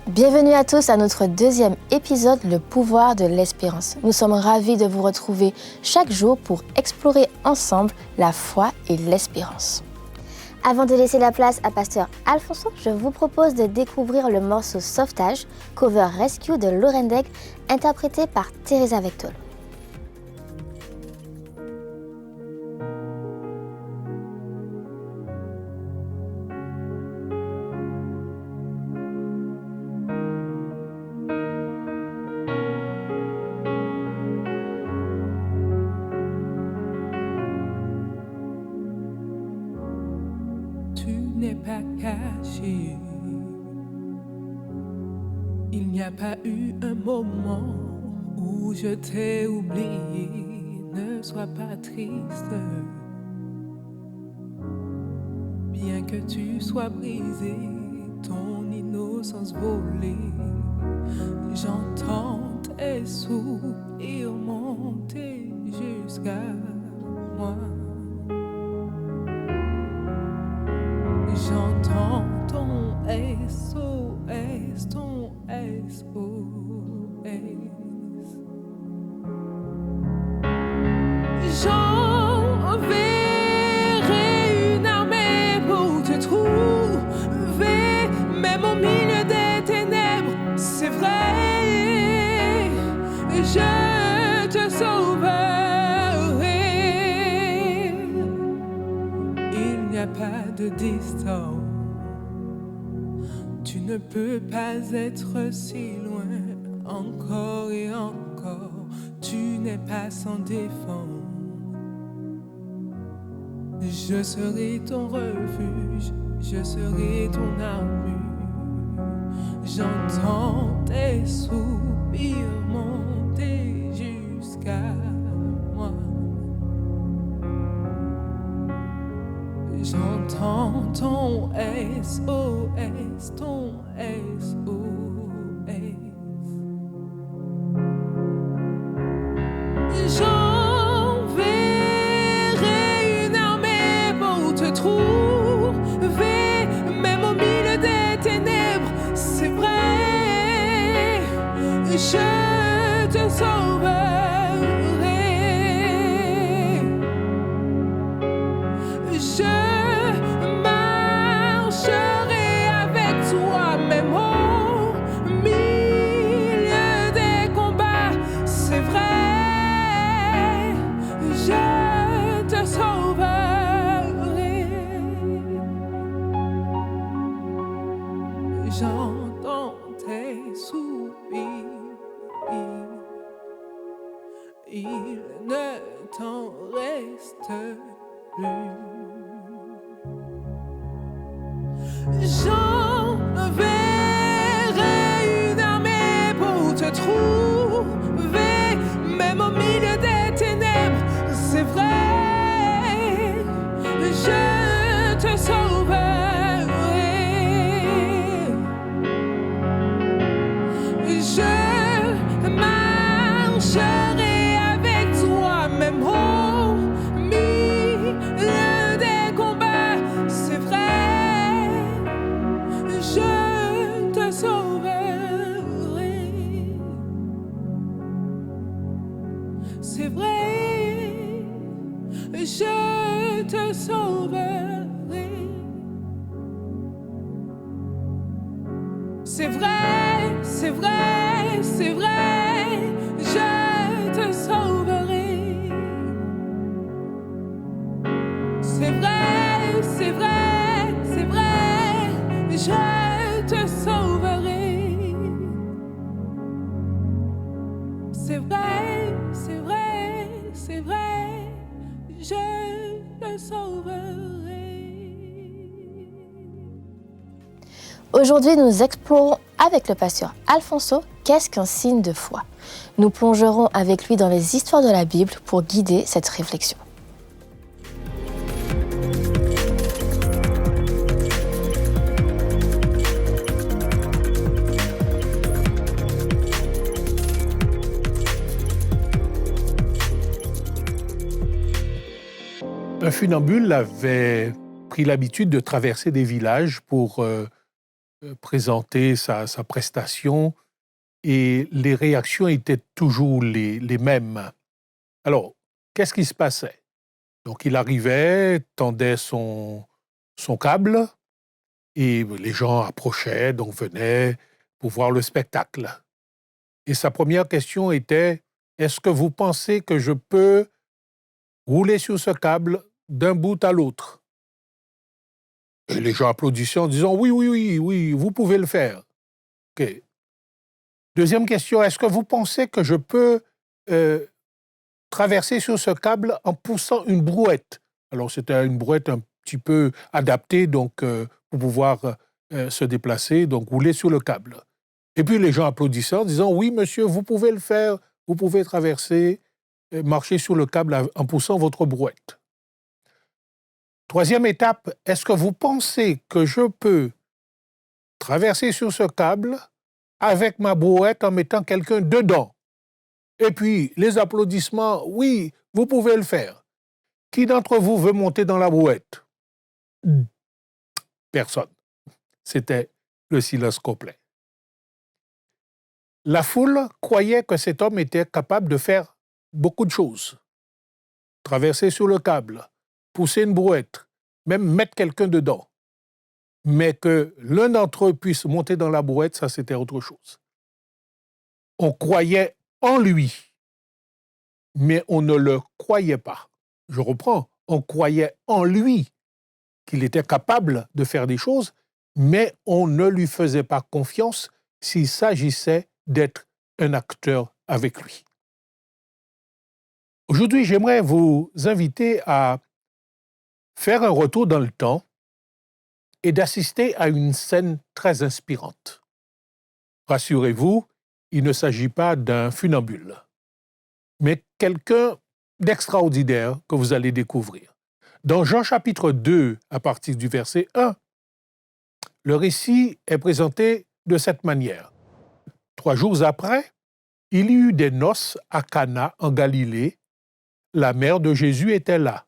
Bienvenue à tous à notre deuxième épisode, Le pouvoir de l'espérance. Nous sommes ravis de vous retrouver chaque jour pour explorer ensemble la foi et l'espérance. Avant de laisser la place à Pasteur Alfonso, je vous propose de découvrir le morceau Sauvetage, cover Rescue de Lorendegg, interprété par Teresa Vectol. Pas caché. Il n'y a pas eu un moment où je t'ai oublié. Ne sois pas triste. Bien que tu sois brisé, ton innocence volée, j'entends tes soupirs monter jusqu'à moi. J'entends ton SOS, ton SOS. J'enverrai une armée pour te trouver, même au milieu des ténèbres, c'est vrai, je te sauverai. Il n'y a pas de distance, tu ne peux pas être si loin, encore et encore, tu n'es pas sans défense. Je serai ton refuge, je serai ton armure. J'entends tes soupirs monter jusqu'à moi. J'entends ton SOS, ton SOS. J'enverrai une armée pour te trouver, même au milieu des ténèbres, c'est vrai, je te sauverai. Je marcherai avec toi, même au milieu des combats, c'est vrai, je te sauverai. J'entends tes soupirs, il ne t'en reste plus. J'enverrai une armée pour te trouver, même au milieu des ténèbres, c'est vrai, je te sauverai. Je marcherai avec toi, même au milieu des combats, c'est vrai, je te sauverai. C'est vrai, je te sauverai. C'est vrai, c'est vrai, c'est vrai, je te sauverai. C'est vrai, c'est vrai, c'est vrai, je te sauverai. C'est vrai, c'est vrai, c'est vrai, je te sauverai. Aujourd'hui, nous explorons avec le pasteur Alfonso qu'est-ce qu'un signe de foi. Nous plongerons avec lui dans les histoires de la Bible pour guider cette réflexion. Un funambule avait pris l'habitude de traverser des villages pour présenter sa prestation et les réactions étaient toujours les mêmes. Alors, qu'est-ce qui se passait? Donc, il arrivait, tendait son câble et les gens approchaient, donc venaient pour voir le spectacle. Et sa première question était, est-ce que vous pensez que je peux rouler sur ce câble d'un bout à l'autre? Et les gens applaudissaient en disant, oui, vous pouvez le faire. OK. Deuxième question, est-ce que vous pensez que je peux traverser sur ce câble en poussant une brouette? Alors, c'était une brouette un petit peu adaptée donc, pour pouvoir se déplacer, donc rouler sur le câble. Et puis, les gens applaudissaient en disant, oui, monsieur, vous pouvez le faire, vous pouvez traverser, marcher sur le câble en poussant votre brouette. Troisième étape, est-ce que vous pensez que je peux traverser sur ce câble avec ma brouette en mettant quelqu'un dedans? Et puis, les applaudissements, oui, vous pouvez le faire. Qui d'entre vous veut monter dans la brouette? Personne. C'était le silence complet. La foule croyait que cet homme était capable de faire beaucoup de choses. Traverser sur le câble, pousser une brouette, même mettre quelqu'un dedans. Mais que l'un d'entre eux puisse monter dans la brouette, ça c'était autre chose. On croyait en lui, mais on ne le croyait pas. Je reprends, on croyait en lui qu'il était capable de faire des choses, mais on ne lui faisait pas confiance s'il s'agissait d'être un acteur avec lui. Aujourd'hui, j'aimerais vous inviter à faire un retour dans le temps et d'assister à une scène très inspirante. Rassurez-vous, il ne s'agit pas d'un funambule, mais quelqu'un d'extraordinaire que vous allez découvrir. Dans Jean chapitre 2, à partir du verset 1, le récit est présenté de cette manière. 3 jours après, il y eut des noces à Cana en Galilée. La mère de Jésus était là.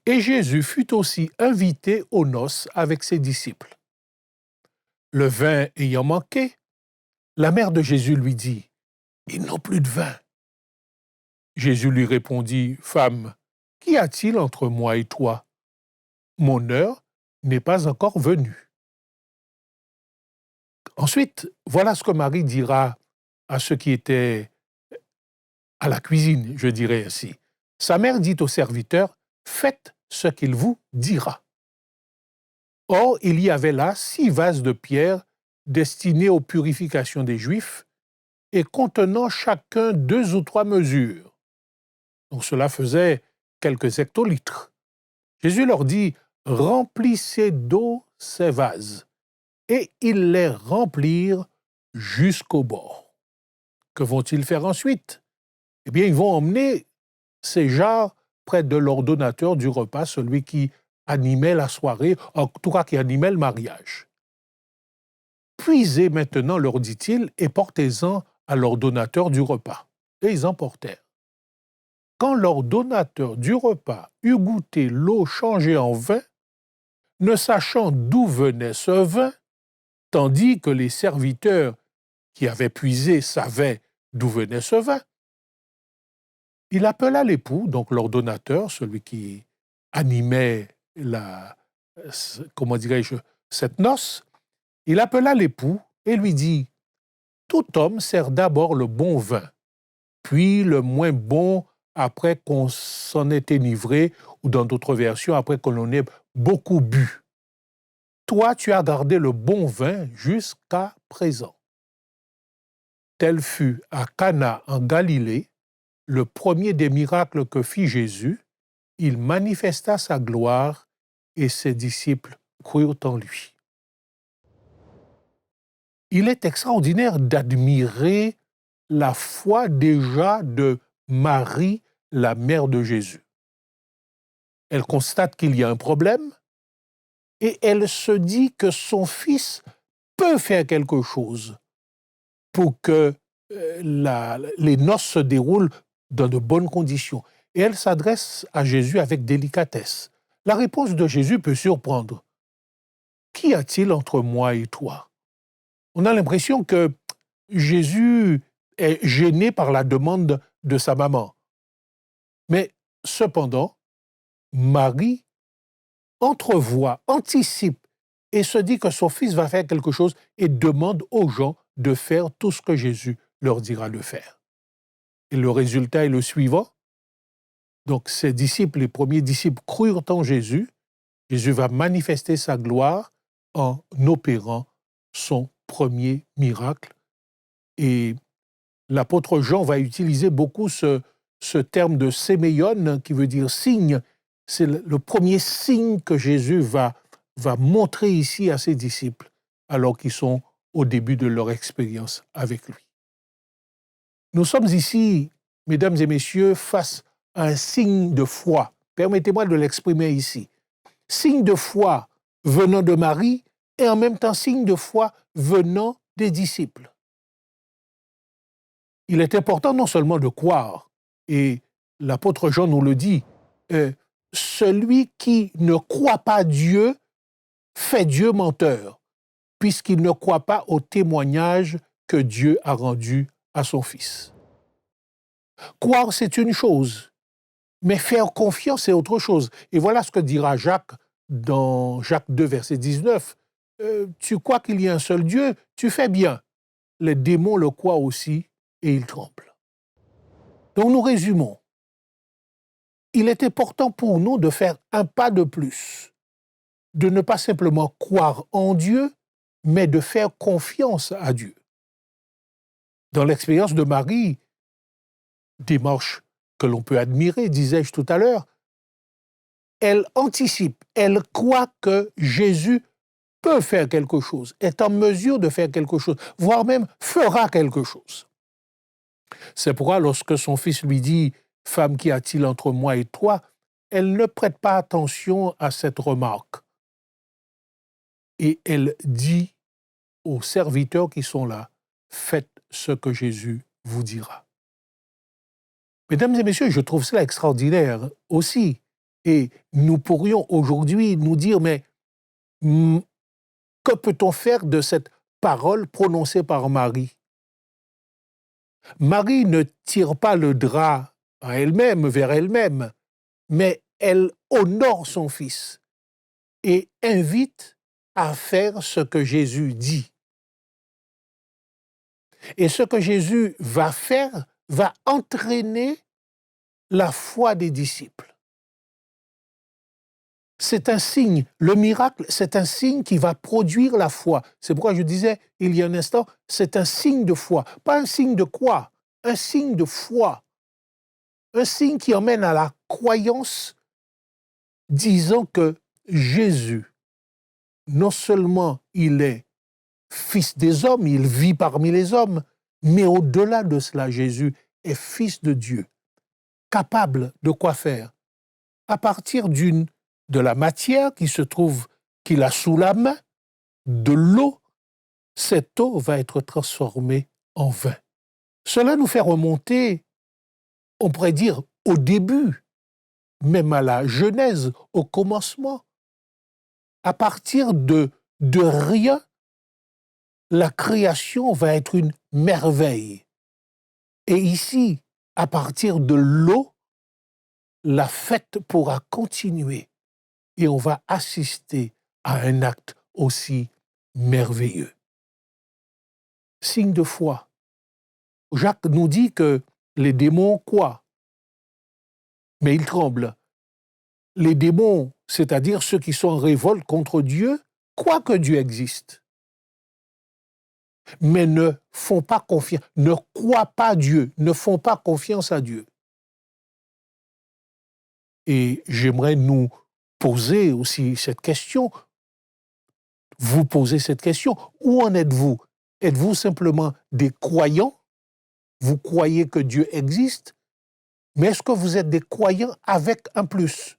Et Jésus fut aussi invité aux noces avec ses disciples. Le vin ayant manqué, la mère de Jésus lui dit, « Ils n'ont plus de vin. » Jésus lui répondit, « Femme, qu'y a-t-il entre moi et toi? Mon heure n'est pas encore venue. » Ensuite, voilà ce que Marie dira à ceux qui étaient à la cuisine, je dirais ainsi. Sa mère dit au serviteur, « Faites ce qu'il vous dira. » Or, il y avait là 6 vases de pierre destinés aux purifications des Juifs et contenant chacun 2 ou 3 mesures. Donc cela faisait quelques hectolitres. Jésus leur dit, « Remplissez d'eau ces vases. » Et ils les remplirent jusqu'au bord. Que vont-ils faire ensuite? Eh bien, ils vont emmener ces jarres près de l'ordonnateur du repas, celui qui animait la soirée, en tout cas qui animait le mariage. Puisez maintenant, leur dit-il, et portez-en à l'ordonnateur du repas. Et ils en portèrent. Quand l'ordonnateur du repas eut goûté l'eau changée en vin, ne sachant d'où venait ce vin, tandis que les serviteurs qui avaient puisé savaient d'où venait ce vin, il appela l'époux, donc l'ordonnateur, celui qui animait cette noce, il appela l'époux et lui dit, « Tout homme sert d'abord le bon vin, puis le moins bon après qu'on s'en ait enivré, ou dans d'autres versions, après qu'on en ait beaucoup bu. Toi, tu as gardé le bon vin jusqu'à présent. » Tel fut à Cana en Galilée, le premier des miracles que fit Jésus. Il manifesta sa gloire et ses disciples crurent en lui. Il est extraordinaire d'admirer la foi déjà de Marie, la mère de Jésus. Elle constate qu'il y a un problème et elle se dit que son fils peut faire quelque chose pour que les noces se déroulent dans de bonnes conditions. Et elle s'adresse à Jésus avec délicatesse. La réponse de Jésus peut surprendre. « qu'y a-t-il entre moi et toi? On a l'impression que Jésus est gêné par la demande de sa maman. Mais cependant, Marie entrevoit, anticipe et se dit que son fils va faire quelque chose et demande aux gens de faire tout ce que Jésus leur dira de faire. Et le résultat est le suivant. Donc, ses disciples, les premiers disciples, crurent en Jésus. Jésus va manifester sa gloire en opérant son premier miracle. Et l'apôtre Jean va utiliser beaucoup ce terme de séméion, qui veut dire signe. C'est le premier signe que Jésus va montrer ici à ses disciples, alors qu'ils sont au début de leur expérience avec lui. Nous sommes ici, mesdames et messieurs, face à un signe de foi. Permettez-moi de l'exprimer ici. Signe de foi venant de Marie et en même temps signe de foi venant des disciples. Il est important non seulement de croire, et l'apôtre Jean nous le dit, celui qui ne croit pas Dieu fait Dieu menteur, puisqu'il ne croit pas au témoignage que Dieu a rendu à son Fils. Croire, c'est une chose, mais faire confiance, c'est autre chose. Et voilà ce que dira Jacques dans Jacques 2, verset 19. Tu crois qu'il y a un seul Dieu, tu fais bien. Les démons le croient aussi et ils tremblent. Donc nous résumons. Il est important pour nous de faire un pas de plus, de ne pas simplement croire en Dieu, mais de faire confiance à Dieu. Dans l'expérience de Marie, démarche que l'on peut admirer, disais-je tout à l'heure, elle anticipe, elle croit que Jésus peut faire quelque chose, est en mesure de faire quelque chose, voire même fera quelque chose. C'est pourquoi lorsque son fils lui dit « Femme, qu'y a-t-il entre moi et toi ?» elle ne prête pas attention à cette remarque. Et elle dit aux serviteurs qui sont là « Faites ce que Jésus vous dira. » Mesdames et messieurs, je trouve cela extraordinaire aussi. Et nous pourrions aujourd'hui nous dire « Mais que peut-on faire de cette parole prononcée par Marie ?» Marie ne tire pas le drap à elle-même, vers elle-même, mais elle honore son fils et invite à faire ce que Jésus dit. Et ce que Jésus va faire va entraîner la foi des disciples. C'est un signe, le miracle, c'est un signe qui va produire la foi. C'est pourquoi je disais il y a un instant, c'est un signe de foi. Pas un signe de quoi, un signe de foi. Un signe qui emmène à la croyance, disant que Jésus, non seulement il est fils des hommes, il vit parmi les hommes, mais au-delà de cela, Jésus est fils de Dieu, capable de quoi faire? À partir de la matière qui se trouve, qu'il a sous la main, de l'eau, cette eau va être transformée en vin. Cela nous fait remonter, on pourrait dire, au début, même à la Genèse, au commencement. À partir de rien, la création va être une merveille. Et ici, à partir de l'eau, la fête pourra continuer et on va assister à un acte aussi merveilleux. Signe de foi. Jacques nous dit que les démons croient, mais ils tremblent. Les démons, c'est-à-dire ceux qui sont en révolte contre Dieu, croient que Dieu existe, mais ne font pas confiance, ne croient pas Dieu, ne font pas confiance à Dieu. Et j'aimerais nous poser aussi cette question, vous poser cette question, où en êtes-vous? Êtes-vous simplement des croyants? Vous croyez que Dieu existe, mais est-ce que vous êtes des croyants avec un plus?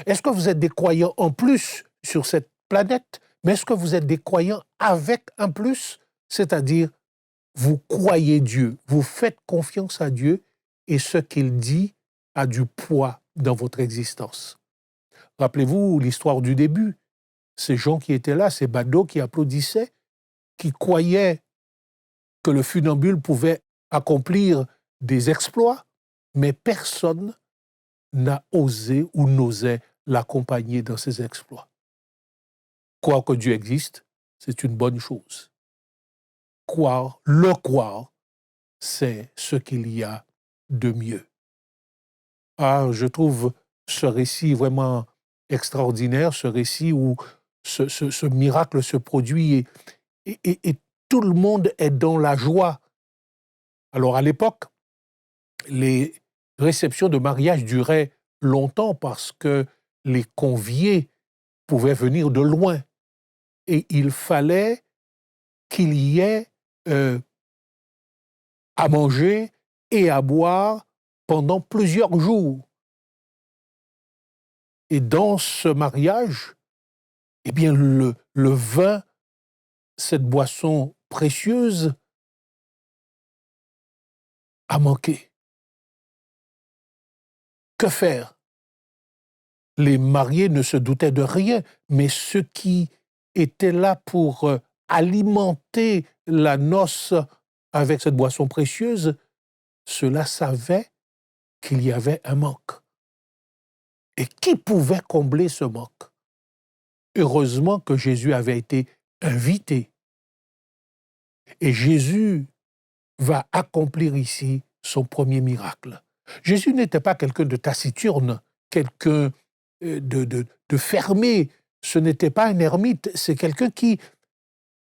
Est-ce que vous êtes des croyants en plus sur cette planète, mais est-ce que vous êtes des croyants avec un plus? C'est-à-dire, vous croyez Dieu, vous faites confiance à Dieu et ce qu'il dit a du poids dans votre existence. Rappelez-vous l'histoire du début. ces gens qui étaient là, ces badauds qui applaudissaient, qui croyaient que le funambule pouvait accomplir des exploits, mais personne n'a osé ou n'osait l'accompagner dans ses exploits. Croire que Dieu existe, c'est une bonne chose. Croire, c'est ce qu'il y a de mieux. Ah, je trouve ce récit vraiment extraordinaire, ce récit où ce miracle se produit et tout le monde est dans la joie. Alors à l'époque, les réceptions de mariage duraient longtemps parce que les conviés pouvaient venir de loin et il fallait qu'il y ait à manger et à boire pendant plusieurs jours. Et dans ce mariage, eh bien, le vin, cette boisson précieuse, a manqué. Que faire? Les mariés ne se doutaient de rien, mais ceux qui étaient là pour alimenter la noce avec cette boisson précieuse, ceux-là savaient qu'il y avait un manque. Et qui pouvait combler ce manque? Heureusement que Jésus avait été invité. Et Jésus va accomplir ici son premier miracle. Jésus n'était pas quelqu'un de taciturne, quelqu'un de fermé. Ce n'était pas un ermite, c'est quelqu'un qui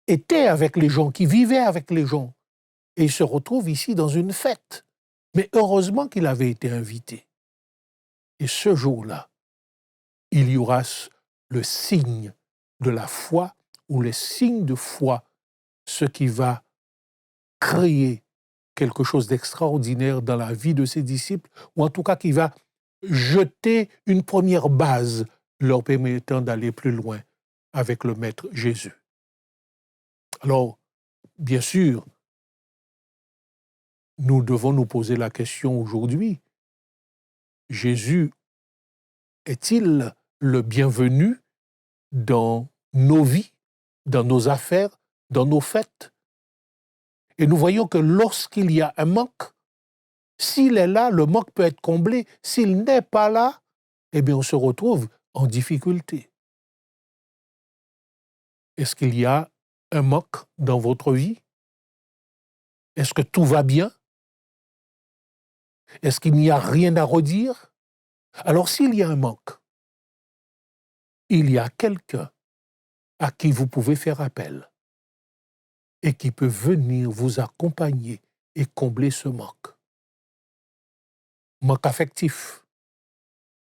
était avec les gens, qui vivait avec les gens. Et il se retrouve ici dans une fête. Mais heureusement qu'il avait été invité. Et ce jour-là, il y aura le signe de la foi ou les signes de foi, ce qui va créer quelque chose d'extraordinaire dans la vie de ses disciples, ou en tout cas qui va jeter une première base leur permettant d'aller plus loin avec le Maître Jésus. Alors, bien sûr, nous devons nous poser la question aujourd'hui, Jésus est-il le bienvenu dans nos vies, dans nos affaires, dans nos fêtes? Et nous voyons que lorsqu'il y a un manque, s'il est là, le manque peut être comblé. S'il n'est pas là, eh bien, on se retrouve en difficulté. Est-ce qu'il y a un manque dans votre vie? Est-ce que tout va bien? Est-ce qu'il n'y a rien à redire? Alors, s'il y a un manque, il y a quelqu'un à qui vous pouvez faire appel et qui peut venir vous accompagner et combler ce manque. Manque affectif,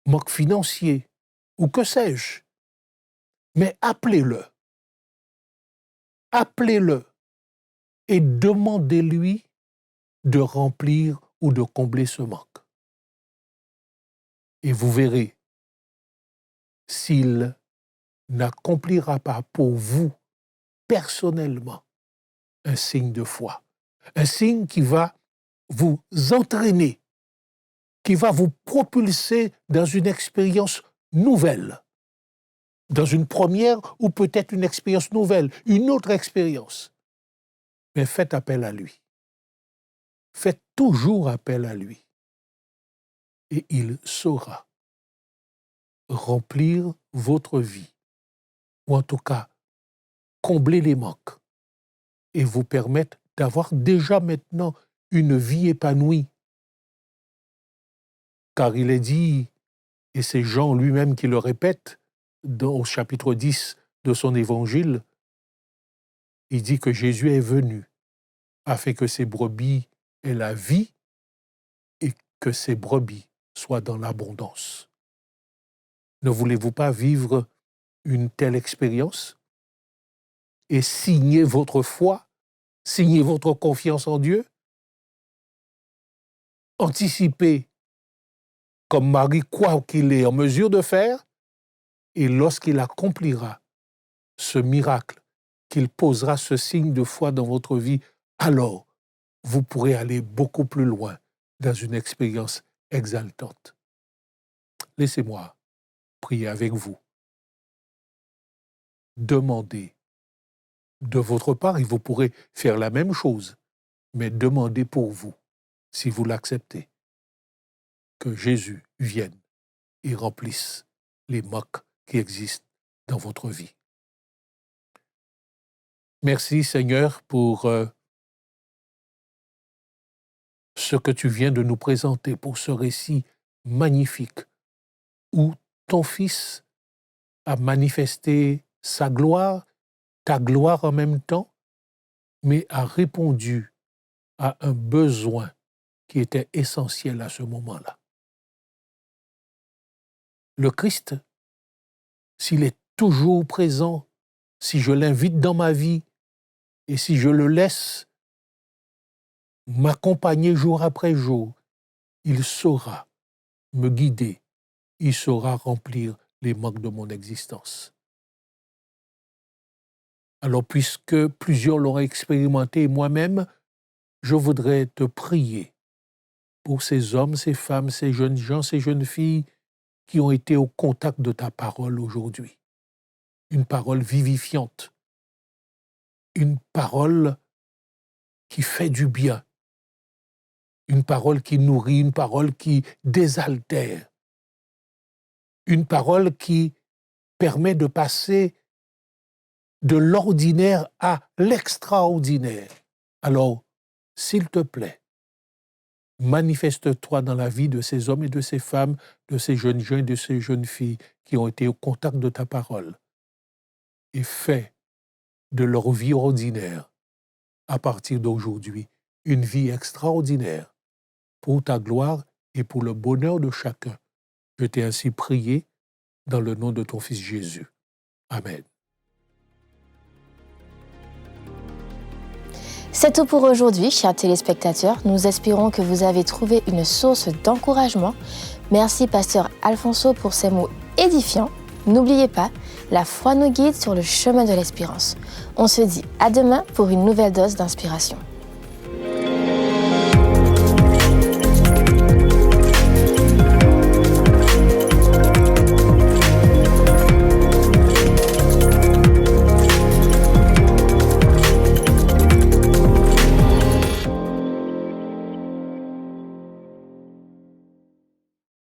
manque financier, ou que sais-je. Mais appelez-le. Appelez-le et demandez-lui de remplir ou de combler ce manque. Et vous verrez, s'il n'accomplira pas pour vous, personnellement, un signe de foi, un signe qui va vous entraîner, qui va vous propulser dans une expérience nouvelle, dans une première ou peut-être une expérience nouvelle, une autre expérience. Mais faites appel à lui. Faites toujours appel à lui. Et il saura remplir votre vie, ou en tout cas combler les manques, et vous permettre d'avoir déjà maintenant une vie épanouie. Car il est dit, et c'est Jean lui-même qui le répète, au chapitre 10 de son évangile, il dit que Jésus est venu afin que ses brebis aient la vie et que ses brebis soient dans l'abondance. Ne voulez-vous pas vivre une telle expérience et signer votre foi, signer votre confiance en Dieu? Anticipez, comme Marie croit qu'il est en mesure de faire, et lorsqu'il accomplira ce miracle, qu'il posera ce signe de foi dans votre vie, alors vous pourrez aller beaucoup plus loin dans une expérience exaltante. Laissez-moi prier avec vous. demandez. De votre part, et vous pourrez faire la même chose, mais demandez pour vous, si vous l'acceptez, que Jésus vienne et remplisse les manques qui existent dans votre vie. Merci Seigneur pour ce que tu viens de nous présenter, pour ce récit magnifique où ton Fils a manifesté sa gloire, ta gloire en même temps, mais a répondu à un besoin qui était essentiel à ce moment-là. Le Christ, s'il est toujours présent, si je l'invite dans ma vie et si je le laisse m'accompagner jour après jour, il saura me guider, il saura remplir les manques de mon existence. Alors, puisque plusieurs l'ont expérimenté, moi-même, je voudrais te prier pour ces hommes, ces femmes, ces jeunes gens, ces jeunes filles qui ont été au contact de ta parole aujourd'hui. Une parole vivifiante, une parole qui fait du bien, une parole qui nourrit, une parole qui désaltère, une parole qui permet de passer de l'ordinaire à l'extraordinaire. Alors, s'il te plaît, manifeste-toi dans la vie de ces hommes et de ces femmes, de ces jeunes gens et de ces jeunes filles qui ont été au contact de ta parole et fais de leur vie ordinaire, à partir d'aujourd'hui, une vie extraordinaire pour ta gloire et pour le bonheur de chacun. Je t'ai ainsi prié dans le nom de ton Fils Jésus. Amen. C'est tout pour aujourd'hui, chers téléspectateurs. Nous espérons que vous avez trouvé une source d'encouragement. Merci, Pasteur Alfonso, pour ces mots édifiants. N'oubliez pas, la foi nous guide sur le chemin de l'espérance. On se dit à demain pour une nouvelle dose d'inspiration.